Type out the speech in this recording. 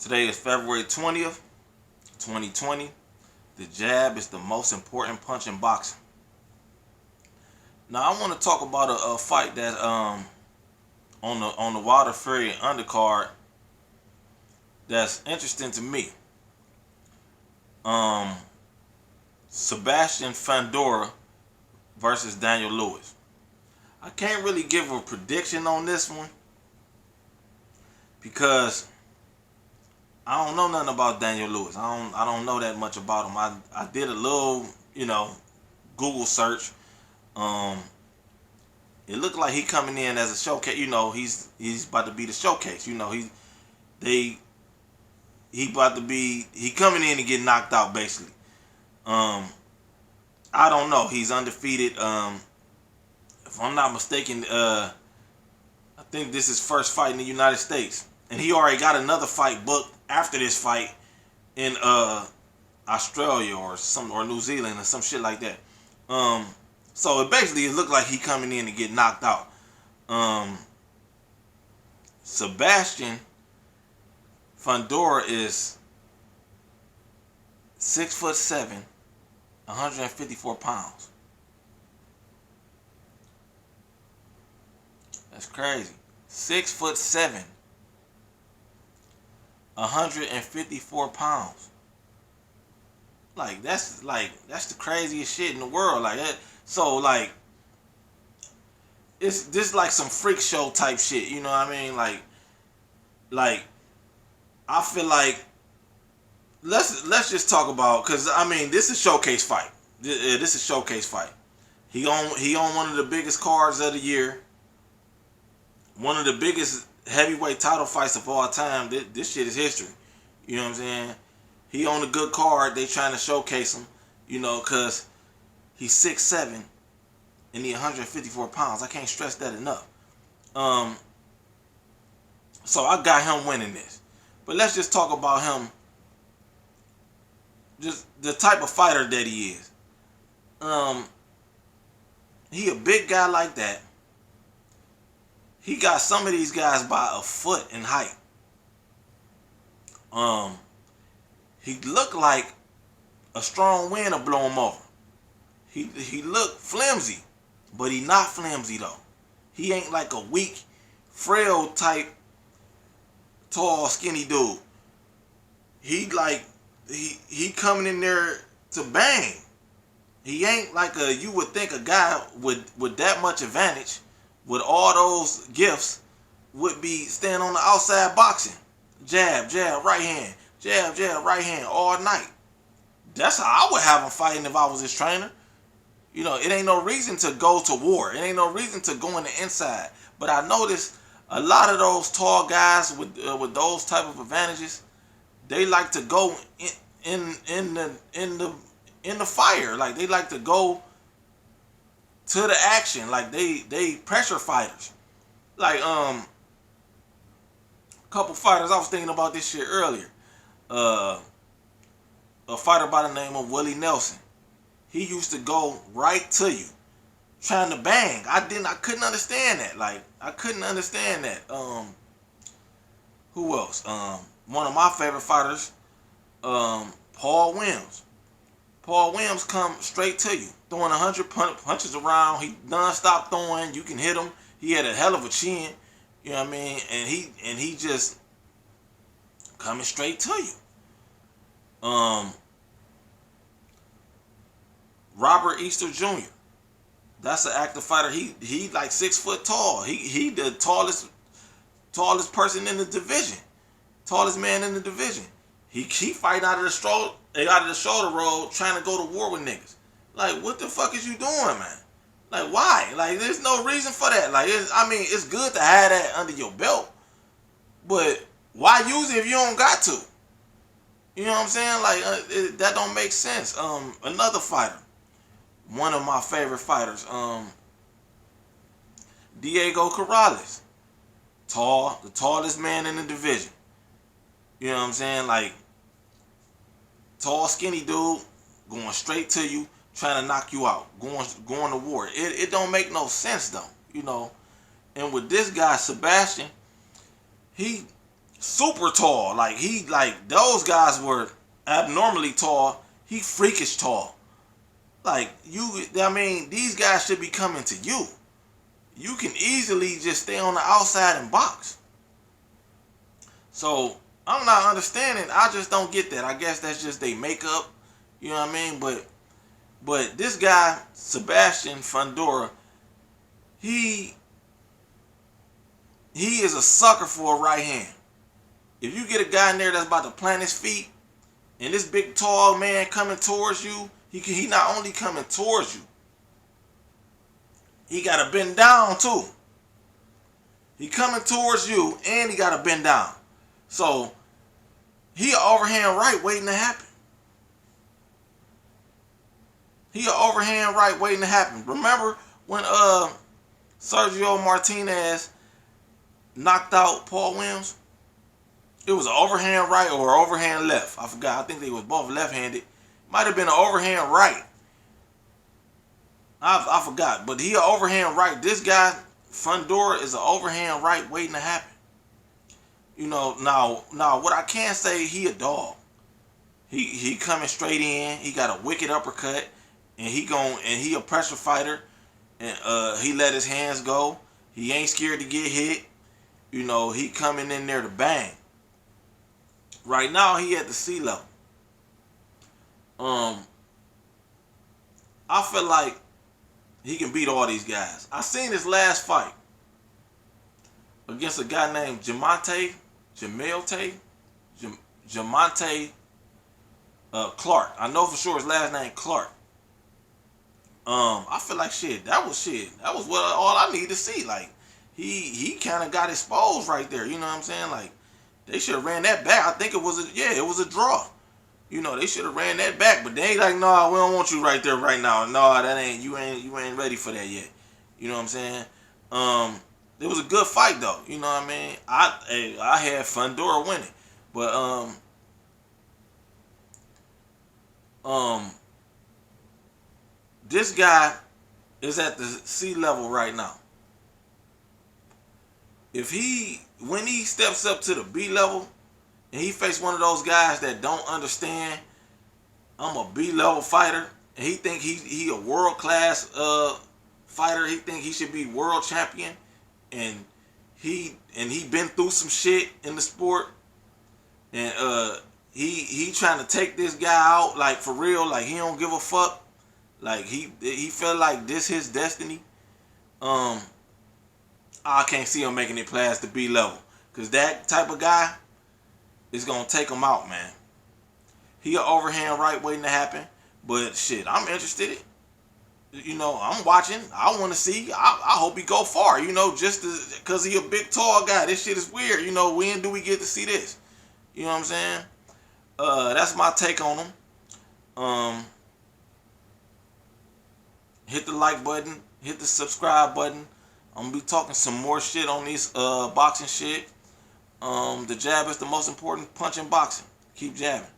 Today is February 20th, 2020. The jab is the most important punch in boxing. Now I want to talk about a fight that on the Wilder Fury undercard that's interesting to me. Sebastian FUNDORA versus Daniel Lewis. I can't really give a prediction on this one because I don't know nothing about Daniel Lewis. I don't know that much about him. I did a little, Google search. It looked like he coming in as a showcase. He's about to be the showcase. He coming in and get knocked out basically. I don't know. He's undefeated. If I'm not mistaken, I think this is his first fight in the United States, and he already got another fight booked after this fight in Australia or New Zealand or some shit like that. So it looked like he coming in to get knocked out. Sebastian FUNDORA is 6'7", 154 pounds. That's crazy. 6'7", 154 pounds. That's the craziest shit in the world. It's this like some freak show type shit. You know what I mean? I feel like let's just talk about, because this is a showcase fight. This is a showcase fight. He on one of the biggest cards of the year. One of the biggest heavyweight title fights of all time. This shit is history. You know what I'm saying? He on a good card. They trying to showcase him, because he's 6'7" and he 154 pounds. I can't stress that enough. So I got him winning this. But let's just talk about him. Just the type of fighter that he is. He a big guy like that. He got some of these guys by a foot in height. He looked like a strong wind to blow him over. He looked flimsy, but he not flimsy though. He ain't like a weak, frail type, tall, skinny dude. He coming in there to bang. He ain't like you would think a guy with that much advantage, with all those gifts, would be standing on the outside boxing. Jab, jab, right hand. Jab, jab, right hand all night. That's how I would have him fighting if I was his trainer. It ain't no reason to go to war. It ain't no reason to go in the inside. But I noticed a lot of those tall guys with those type of advantages, they like to go in the fire. Like they like to go to the action. Like they pressure fighters. Like couple fighters, I was thinking about this shit earlier. A fighter by the name of Willie Nelson. He used to go right to you, trying to bang. I couldn't understand that. I couldn't understand that. Who else? One of my favorite fighters, Paul Williams. Paul Williams come straight to you, throwing 100 punches around. He non-stop throwing. You can hit him. He had a hell of a chin. You know what I mean? And he just coming straight to you. Robert Easter Jr. That's an active fighter. He like 6 foot tall. He the tallest person in the division. Tallest man in the division. He fight out of the shoulder roll, trying to go to war with niggas. Like, what the fuck is you doing, man? Like, why? Like, there's no reason for that. Like, it's good to have that under your belt, but why use it if you don't got to? You know what I'm saying? Like, that don't make sense. Another fighter, one of my favorite fighters, Diego Corrales. The tallest man in the division. You know what I'm saying? Like, tall, skinny dude, going straight to you, trying to knock you out, going to war. It don't make no sense though, And with this guy, Sebastian, he super tall. Like those guys were abnormally tall. He freakish tall. Like I mean, these guys should be coming to you. You can easily just stay on the outside and box. So I'm not understanding. I just don't get that. I guess that's just they makeup. You know what I mean? But this guy, Sebastian Fundora, he is a sucker for a right hand. If you get a guy in there that's about to plant his feet, and this big tall man coming towards you, he not only coming towards you, he gotta bend down too. He coming towards you, and he gotta bend down. So he an overhand right waiting to happen. He an overhand right waiting to happen. Remember when Sergio Martinez knocked out Paul Williams? It was an overhand right or overhand left. I forgot. I think they was both left-handed. Might have been an overhand right. I forgot. But he an overhand right. This guy, Fundora, is an overhand right waiting to happen. You know, now what I can say, he a dog. He coming straight in. He got a wicked uppercut, and he a pressure fighter, and he let his hands go. He ain't scared to get hit. You know, he coming in there to bang. Right now, he at the sea level. I feel like he can beat all these guys. I seen his last fight against a guy named Jamonte Clark. I know for sure his last name Clark. I feel like that was what all I need to see. Like he kind of got exposed right there. You know what I'm saying? Like they should have ran that back. I think it was a draw. You know, they should have ran that back, but they ain't like, no, we don't want you right there right now. No, you ain't ready for that yet. You know what I'm saying? It was a good fight though. You know what I mean? I had Fundora winning, but this guy is at the sea level right now. When he steps up to the B level and he faced one of those guys that don't understand, I'm a B level fighter, and he think he a world class fighter, he think he should be world champion, and he been through some shit in the sport, and he trying to take this guy out like for real, like he don't give a fuck, like he felt like this his destiny. I can't see him making it past the B level, cause that type of guy is gonna take him out, man. He an overhand right waiting to happen, but shit, I'm interested. You know, I'm watching. I want to see. I hope he go far. You know, just cause he a big tall guy. This shit is weird. You know, when do we get to see this? You know what I'm saying? That's my take on him. Hit the like button. Hit the subscribe button. I'm gonna be talking some more shit on this boxing shit. The jab is the most important punch in boxing. Keep jabbing.